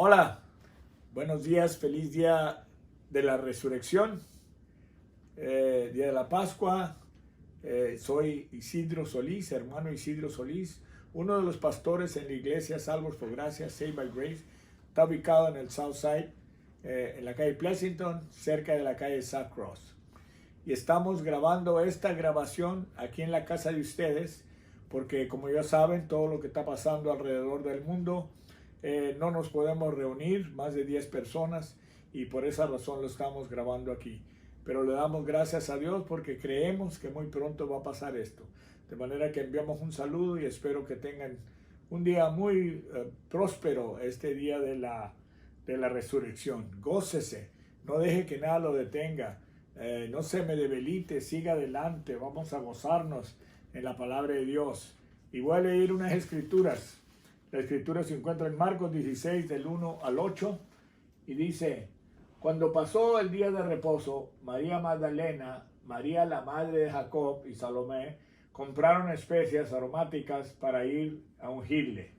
Hola, buenos días, feliz día de la resurrección, día de la Pascua. Soy Isidro Solís, hermano Isidro Solís, uno de los pastores en la iglesia Salvos por Gracia, Saved by Grace. Está ubicado en el South Side, en la calle Pleasanton, cerca de la calle South Cross. Y estamos grabando esta grabación aquí en la casa de ustedes, porque como ya saben, todo lo que está pasando alrededor del mundo, no nos podemos reunir más de 10 personas y por esa razón lo estamos grabando aquí. Pero le damos gracias a Dios porque creemos que muy pronto va a pasar esto. De manera que enviamos un saludo y espero que tengan un día muy próspero, este día de la resurrección. Gócese, no deje que nada lo detenga. No se me debilite, siga adelante, vamos a gozarnos en la palabra de Dios. Y voy a leer unas escrituras. La escritura se encuentra en Marcos 16, del 1 al 8, y dice: cuando pasó el día de reposo, María Magdalena, María la madre de Jacob y Salomé compraron especias aromáticas para ir a ungirle.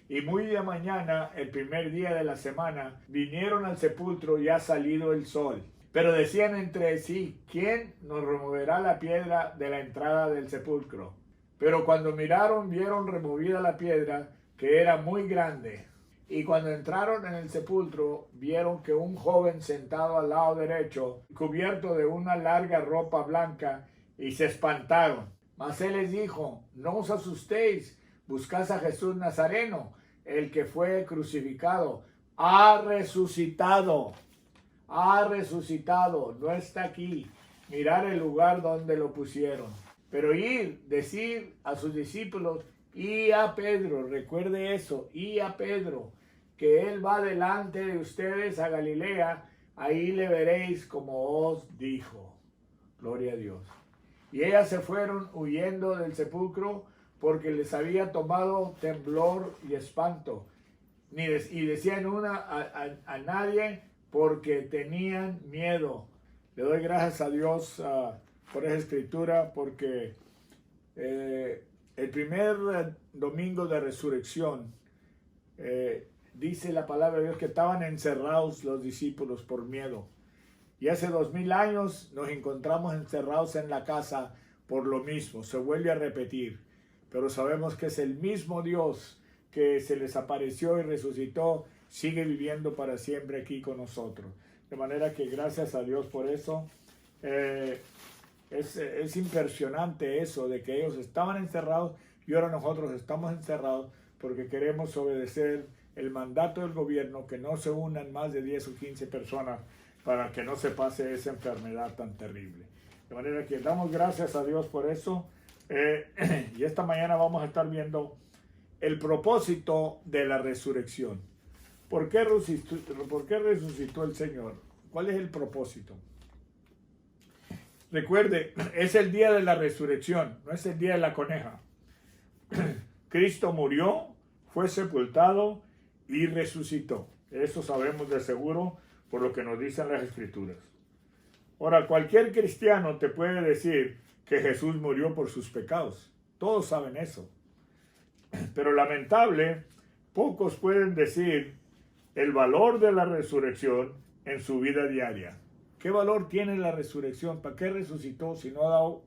Y muy de mañana, el primer día de la semana, vinieron al sepulcro ya salido el sol. Pero decían entre sí: ¿quién nos removerá la piedra de la entrada del sepulcro? Pero cuando miraron, vieron removida la piedra, que era muy grande. Y cuando entraron en el sepulcro, vieron que un joven sentado al lado derecho, cubierto de una larga ropa blanca, y se espantaron. Mas él les dijo: no os asustéis, buscad a Jesús Nazareno, el que fue crucificado. Ha resucitado, no está aquí. Mirad el lugar donde lo pusieron. Pero ir, decir a sus discípulos y a Pedro, recuerde eso, y a Pedro, que él va delante de ustedes a Galilea, ahí le veréis como os dijo. Gloria a Dios. Y ellas se fueron huyendo del sepulcro porque les había tomado temblor y espanto. Y decían a nadie porque tenían miedo. Le doy gracias a Dios por esa escritura, porque el primer domingo de resurrección, dice la palabra de Dios que estaban encerrados los discípulos por miedo. Y hace 2000 años nos encontramos encerrados en la casa por lo mismo. Se vuelve a repetir. Pero sabemos que es el mismo Dios que se les apareció y resucitó, sigue viviendo para siempre aquí con nosotros. De manera que gracias a Dios por eso. Es impresionante eso de que ellos estaban encerrados y ahora nosotros estamos encerrados porque queremos obedecer el mandato del gobierno, que no se unan más de 10 o 15 personas para que no se pase esa enfermedad tan terrible. De manera que damos gracias a Dios por eso. Y esta mañana vamos a estar viendo el propósito de la resurrección. ¿Por qué resucitó el Señor? ¿Cuál es el propósito? Recuerde, es el día de la resurrección, no es el día de la coneja. Cristo murió, fue sepultado y resucitó. Eso sabemos de seguro por lo que nos dicen las Escrituras. Ahora, cualquier cristiano te puede decir que Jesús murió por sus pecados. Todos saben eso. Pero lamentable, pocos pueden decir el valor de la resurrección en su vida diaria. ¿Qué valor tiene la resurrección? ¿Para qué resucitó si no ha dado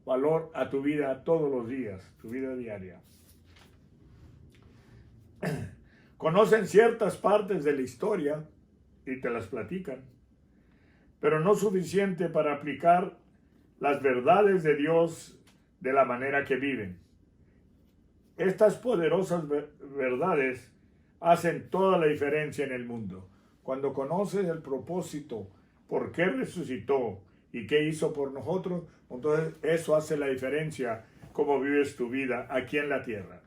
valor a tu vida todos los días, tu vida diaria? Conocen ciertas partes de la historia y te las platican, pero no suficiente para aplicar las verdades de Dios de la manera que viven. Estas poderosas verdades hacen toda la diferencia en el mundo. Cuando conoces el propósito, por qué resucitó y qué hizo por nosotros, entonces eso hace la diferencia cómo vives tu vida aquí en la tierra.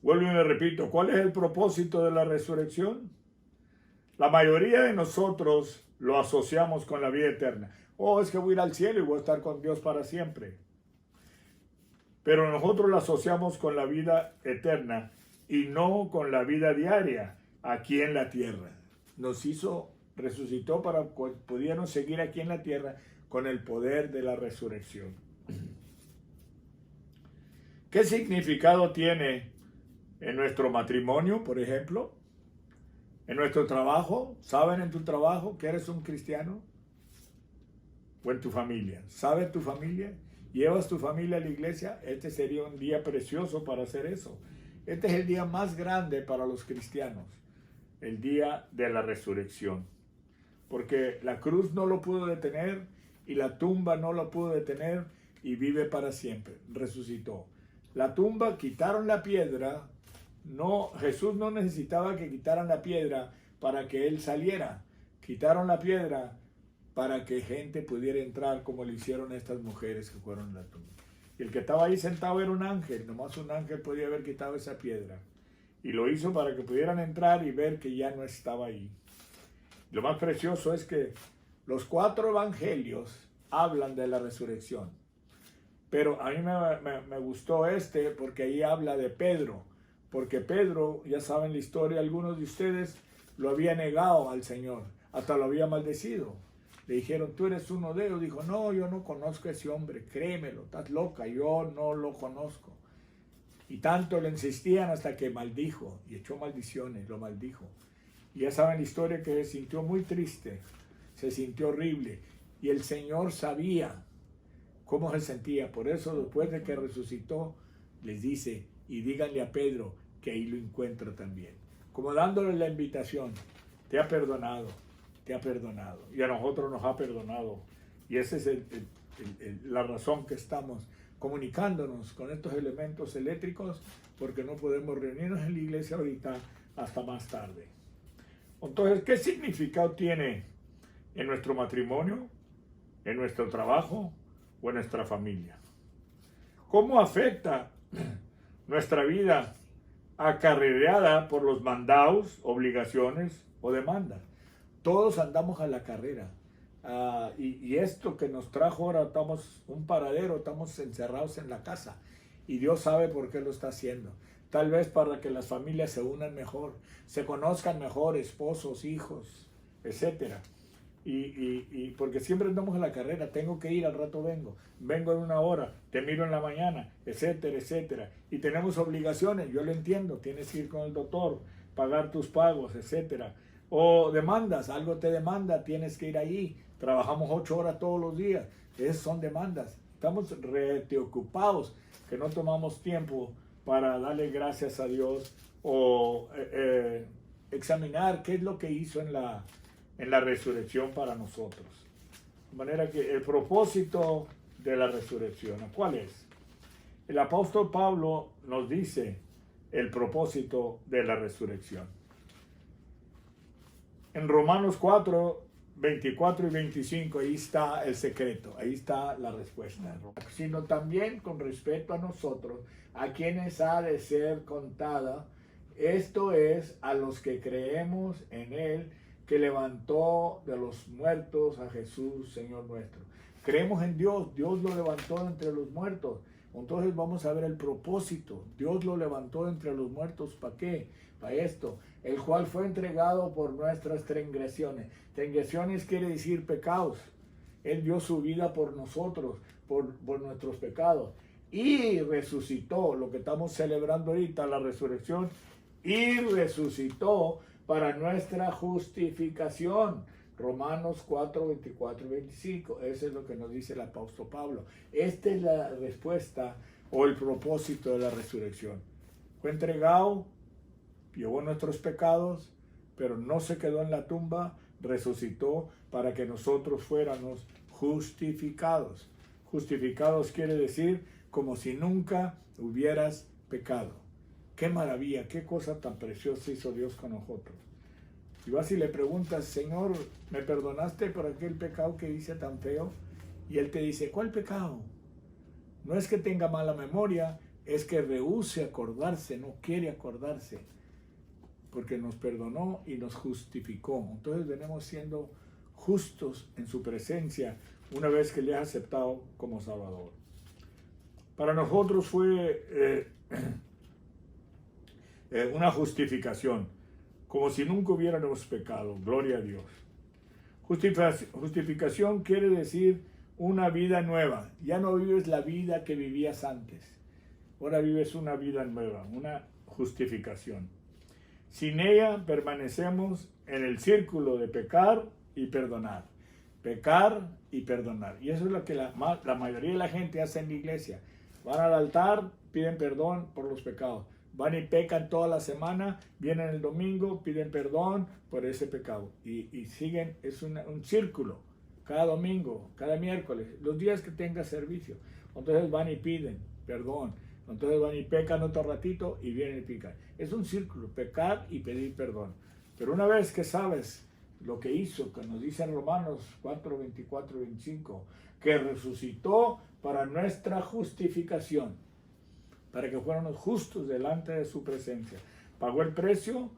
Vuelvo y me repito, ¿cuál es el propósito de la resurrección? La mayoría de nosotros lo asociamos con la vida eterna. Oh, es que voy a ir al cielo y voy a estar con Dios para siempre. Pero nosotros lo asociamos con la vida eterna y no con la vida diaria aquí en la tierra. Resucitó para que pudiéramos seguir aquí en la tierra con el poder de la resurrección. ¿Qué significado tiene en nuestro matrimonio, por ejemplo, en nuestro trabajo. ¿Saben en tu trabajo que eres un cristiano? O en tu familia. ¿Sabe tu familia? ¿Llevas tu familia a la iglesia? Este sería un día precioso para hacer eso. Este es el día más grande para los cristianos, el día de la resurrección. Porque la cruz no lo pudo detener y la tumba no lo pudo detener y vive para siempre. Resucitó. La tumba, quitaron la piedra. No, Jesús no necesitaba que quitaran la piedra para que él saliera. Quitaron la piedra para que gente pudiera entrar como lo hicieron estas mujeres que fueron a la tumba. Y el que estaba ahí sentado era un ángel, nomás un ángel podía haber quitado esa piedra. Y lo hizo para que pudieran entrar y ver que ya no estaba ahí. Lo más precioso es que los 4 evangelios hablan de la resurrección. Pero a mí me gustó porque ahí habla de Pedro. Porque Pedro, ya saben la historia, algunos de ustedes lo había negado al Señor, hasta lo había maldecido. Le dijeron, tú eres uno de ellos. Dijo, no, yo no conozco a ese hombre, créemelo, estás loca, yo no lo conozco. Y tanto le insistían hasta que maldijo, y echó maldiciones, lo maldijo. Y ya saben la historia, que se sintió muy triste, se sintió horrible. Y el Señor sabía cómo se sentía. Por eso, después de que resucitó, les dice, y díganle a Pedro que ahí lo encuentra también. Como dándole la invitación, te ha perdonado, te ha perdonado. Y a nosotros nos ha perdonado. Y esa es la razón que estamos comunicándonos con estos elementos eléctricos, porque no podemos reunirnos en la iglesia ahorita hasta más tarde. Entonces, ¿qué significado tiene en nuestro matrimonio, en nuestro trabajo o en nuestra familia? ¿Cómo afecta nuestra vida acarreada por los mandados, obligaciones o demandas? Todos andamos a la carrera. Y esto que nos trajo ahora, estamos un paradero, estamos encerrados en la casa. Y Dios sabe por qué lo está haciendo. Tal vez para que las familias se unan mejor, se conozcan mejor, esposos, hijos, etc. Y porque siempre andamos a la carrera, tengo que ir, al rato vengo en 1 hora, te miro en la mañana, etcétera, etcétera. Y tenemos obligaciones, yo lo entiendo, tienes que ir con el doctor, pagar tus pagos, etcétera. O demandas, algo te demanda, tienes que ir ahí. Trabajamos 8 horas todos los días, esas son demandas. Estamos ocupados que no tomamos tiempo para darle gracias a Dios o examinar qué es lo que hizo en la resurrección para nosotros. De manera que el propósito de la resurrección, ¿cuál es? El apóstol Pablo nos dice el propósito de la resurrección. En Romanos 4, 24 y 25, ahí está el secreto, ahí está la respuesta. Sino también con respecto a nosotros, a quienes ha de ser contada, esto es, a los que creemos en Él, que levantó de los muertos a Jesús, Señor nuestro. Creemos en Dios, Dios lo levantó entre los muertos. Entonces vamos a ver el propósito. Dios lo levantó entre los muertos, ¿para qué? Para esto, el cual fue entregado por nuestras transgresiones. Transgresiones quiere decir pecados. Él dio su vida por nosotros, por nuestros pecados. Y resucitó, lo que estamos celebrando ahorita, la resurrección, y resucitó para nuestra justificación. Romanos 4, 24 y 25. Eso es lo que nos dice el apóstol Pablo. Esta es la respuesta o el propósito de la resurrección. Fue entregado, llevó nuestros pecados, pero no se quedó en la tumba, resucitó para que nosotros fuéramos justificados. Justificados quiere decir como si nunca hubieras pecado. Qué maravilla, qué cosa tan preciosa hizo Dios con nosotros. Y vas y le preguntas, Señor, ¿me perdonaste por aquel pecado que hice tan feo? Y Él te dice, ¿cuál pecado? No es que tenga mala memoria, es que rehúse acordarse, no quiere acordarse, porque nos perdonó y nos justificó. Entonces venimos siendo justos en su presencia una vez que le has aceptado como Salvador. Para nosotros fue una justificación, como si nunca hubiéramos pecado. Gloria a Dios. Justificación quiere decir una vida nueva. Ya no vives la vida que vivías antes. Ahora vives una vida nueva. Una justificación. Sin ella permanecemos en el círculo de pecar y perdonar. Pecar y perdonar. Y eso es lo que la mayoría de la gente hace en la iglesia. Van al altar, piden perdón por los pecados. Van y pecan toda la semana, vienen el domingo, piden perdón por ese pecado. Y siguen, es un círculo. Cada domingo, cada miércoles, los días que tenga servicio. Entonces van y piden perdón. Entonces van y pecan otro ratito y vienen y pican. Es un círculo, pecar y pedir perdón. Pero una vez que sabes lo que hizo, que nos dice en Romanos 4, 24 y 25, que resucitó para nuestra justificación, para que fuéramos justos delante de su presencia. Pagó el precio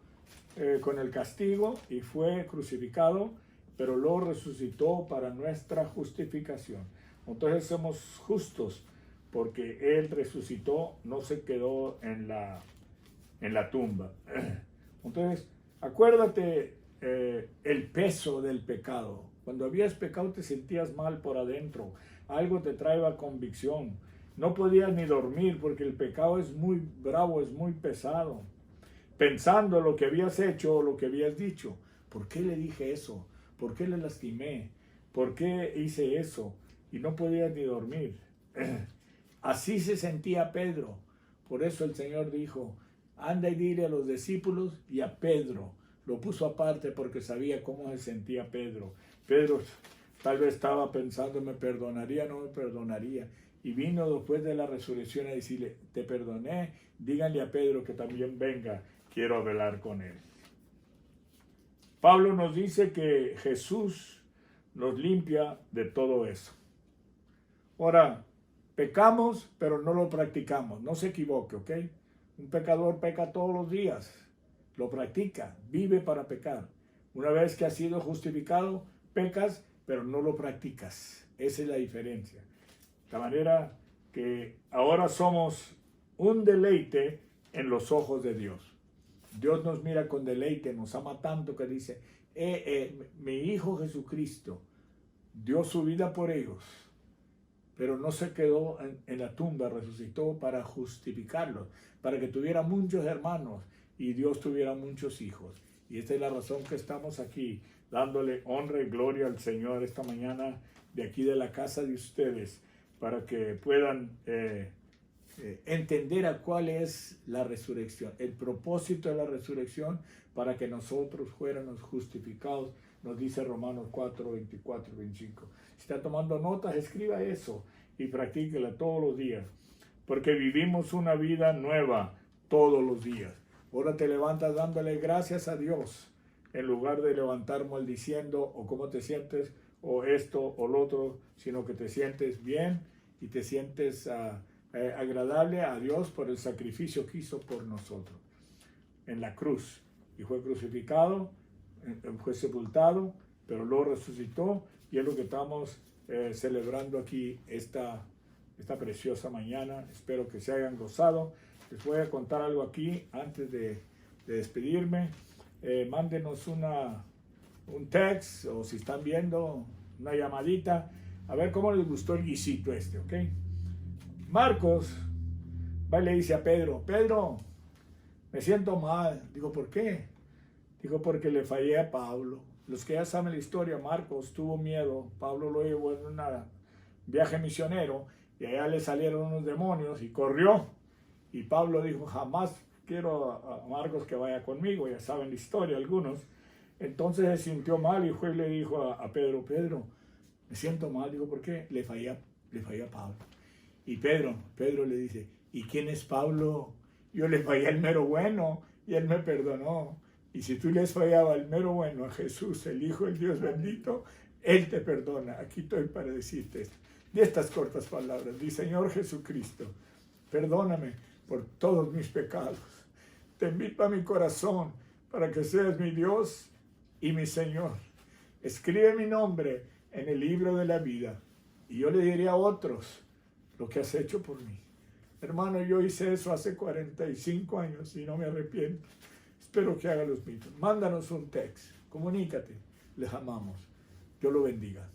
con el castigo y fue crucificado, pero luego resucitó para nuestra justificación. Entonces somos justos porque Él resucitó, no se quedó en la tumba. Entonces, acuérdate el peso del pecado. Cuando habías pecado te sentías mal por adentro, algo te traía convicción. No podías ni dormir porque el pecado es muy bravo, es muy pesado. Pensando lo que habías hecho o lo que habías dicho. ¿Por qué le dije eso? ¿Por qué le lastimé? ¿Por qué hice eso? Y no podías ni dormir. Así se sentía Pedro. Por eso el Señor dijo, anda y dile a los discípulos y a Pedro. Lo puso aparte porque sabía cómo se sentía Pedro. Pedro tal vez estaba pensando, ¿me perdonaría o no me perdonaría? Y vino después de la resurrección a decirle, te perdoné, díganle a Pedro que también venga, quiero hablar con él. Pablo nos dice que Jesús nos limpia de todo eso. Ahora, pecamos, pero no lo practicamos. No se equivoque, ¿ok? Un pecador peca todos los días. Lo practica, vive para pecar. Una vez que has sido justificado, pecas, pero no lo practicas. Esa es la diferencia. De manera que ahora somos un deleite en los ojos de Dios. Dios nos mira con deleite, nos ama tanto que dice, mi Hijo Jesucristo dio su vida por ellos, pero no se quedó en la tumba, resucitó para justificarlos, para que tuviera muchos hermanos y Dios tuviera muchos hijos. Y esta es la razón que estamos aquí, dándole honra y gloria al Señor esta mañana de aquí de la casa de ustedes, para que puedan entender a cuál es la resurrección, el propósito de la resurrección, para que nosotros fuéramos justificados, nos dice Romanos 4, 24, 25. Si está tomando notas, escriba eso y practíquela todos los días, porque vivimos una vida nueva todos los días. Ahora te levantas dándole gracias a Dios, en lugar de levantar maldiciendo o cómo te sientes, o esto o lo otro, sino que te sientes bien y te sientes agradable a Dios por el sacrificio que hizo por nosotros en la cruz. Y fue crucificado, fue sepultado, pero luego resucitó, y es lo que estamos celebrando aquí esta preciosa mañana. Espero que se hayan gozado. Les voy a contar algo aquí antes de despedirme. Mándenos un text, o si están viendo, una llamadita, a ver cómo les gustó el guisito ¿ok? Marcos va y le dice a Pedro, Pedro, me siento mal. Digo, ¿por qué? Digo, porque le fallé a Pablo. Los que ya saben la historia, Marcos tuvo miedo, Pablo lo llevó en un viaje misionero, y allá le salieron unos demonios y corrió. Y Pablo dijo, jamás quiero a Marcos que vaya conmigo, ya saben la historia algunos. Entonces se sintió mal y fue y le dijo a Pedro, Pedro, me siento mal. Digo, ¿por qué? Le fallé a Pablo. Y Pedro le dice, ¿y quién es Pablo? Yo le fallé al mero bueno y él me perdonó. Y si tú les fallabas al mero bueno, a Jesús, el Hijo del Dios bendito, Él te perdona. Aquí estoy para decirte esto. De estas cortas palabras, di, Señor Jesucristo, perdóname por todos mis pecados. Te invito a mi corazón para que seas mi Dios y mi Señor. Escribe mi nombre en el libro de la vida. Y yo le diré a otros lo que has hecho por mí. Hermano, yo hice eso hace 45 años y no me arrepiento. Espero que haga los mismos. Mándanos un text, comunícate, les amamos. Dios lo bendiga.